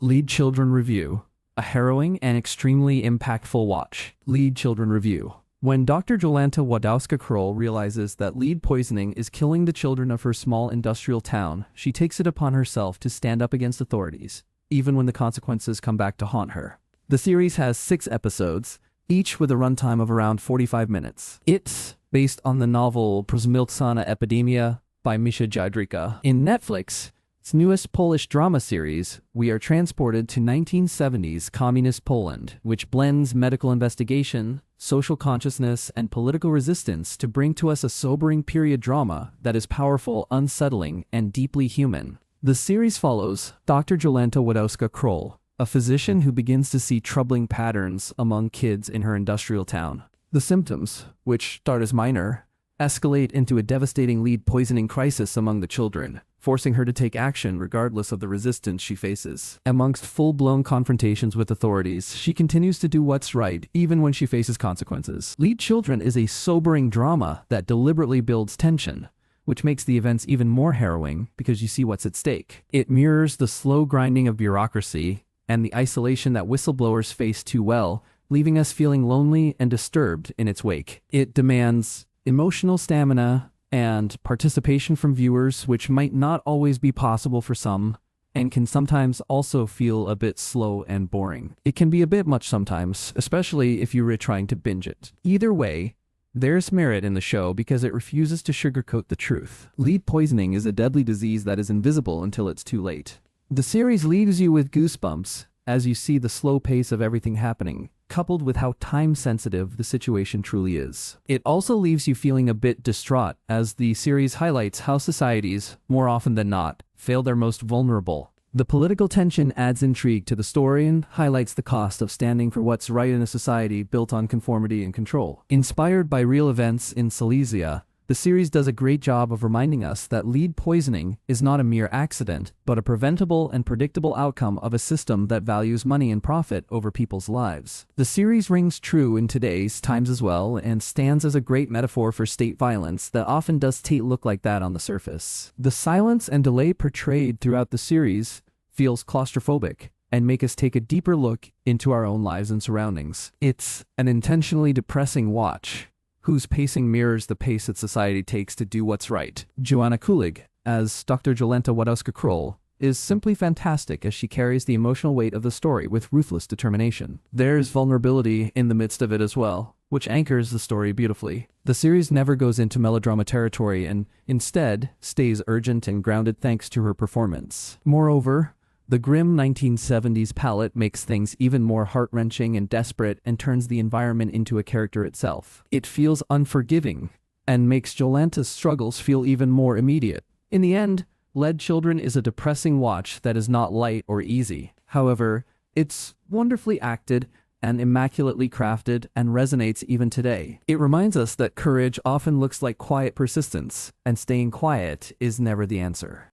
Lead Children Review. A harrowing and extremely impactful watch. Lead Children Review. When Dr. Jolanta Wadowska-Kroll realizes that lead poisoning is killing the children of her small industrial town, she takes it upon herself to stand up against authorities, even when the consequences come back to haunt her. The series has 6 episodes, each with a runtime of around 45 minutes. It's based on the novel Przemilczana Epidemia by Misha Jadrika. In Netflix's newest Polish drama series, we are transported to 1970s communist Poland, which blends medical investigation, social consciousness, and political resistance to bring to us a sobering period drama that is powerful, unsettling, and deeply human. The series follows Dr. Jolanta Wadowska-Kroll, a physician who begins to see troubling patterns among kids in her industrial town. The symptoms, which start as minor, escalate into a devastating lead poisoning crisis among the children, forcing her to take action regardless of the resistance she faces. Amongst full-blown confrontations with authorities, she continues to do what's right, even when she faces consequences. Lead Children is a sobering drama that deliberately builds tension, which makes the events even more harrowing because you see what's at stake. It mirrors the slow grinding of bureaucracy and the isolation that whistleblowers face too well, leaving us feeling lonely and disturbed in its wake. It demands emotional stamina and participation from viewers, which might not always be possible for some, and can sometimes also feel a bit slow and boring. It can be a bit much sometimes, especially if you're trying to binge it. Either way, there's merit in the show because it refuses to sugarcoat the truth. Lead poisoning is a deadly disease that is invisible until it's too late. The series leaves you with goosebumps as you see the slow pace of everything happening, coupled with how time-sensitive the situation truly is. It also leaves you feeling a bit distraught as the series highlights how societies, more often than not, fail their most vulnerable. The political tension adds intrigue to the story and highlights the cost of standing for what's right in a society built on conformity and control. Inspired by real events in Silesia, the series does a great job of reminding us that lead poisoning is not a mere accident, but a preventable and predictable outcome of a system that values money and profit over people's lives. The series rings true in today's times as well and stands as a great metaphor for state violence that often does look like that on the surface. The silence and delay portrayed throughout the series feels claustrophobic and make us take a deeper look into our own lives and surroundings. It's an intentionally depressing watch, whose pacing mirrors the pace that society takes to do what's right. Joanna Kulig, as Dr. Jolanta Wadowska-Kroll, is simply fantastic as she carries the emotional weight of the story with ruthless determination. There's vulnerability in the midst of it as well, which anchors the story beautifully. The series never goes into melodrama territory and instead stays urgent and grounded thanks to her performance. Moreover, the grim 1970s palette makes things even more heart-wrenching and desperate and turns the environment into a character itself. It feels unforgiving and makes Jolanta's struggles feel even more immediate. In the end, Lead Children is a depressing watch that is not light or easy. However, it's wonderfully acted and immaculately crafted and resonates even today. It reminds us that courage often looks like quiet persistence, and staying quiet is never the answer.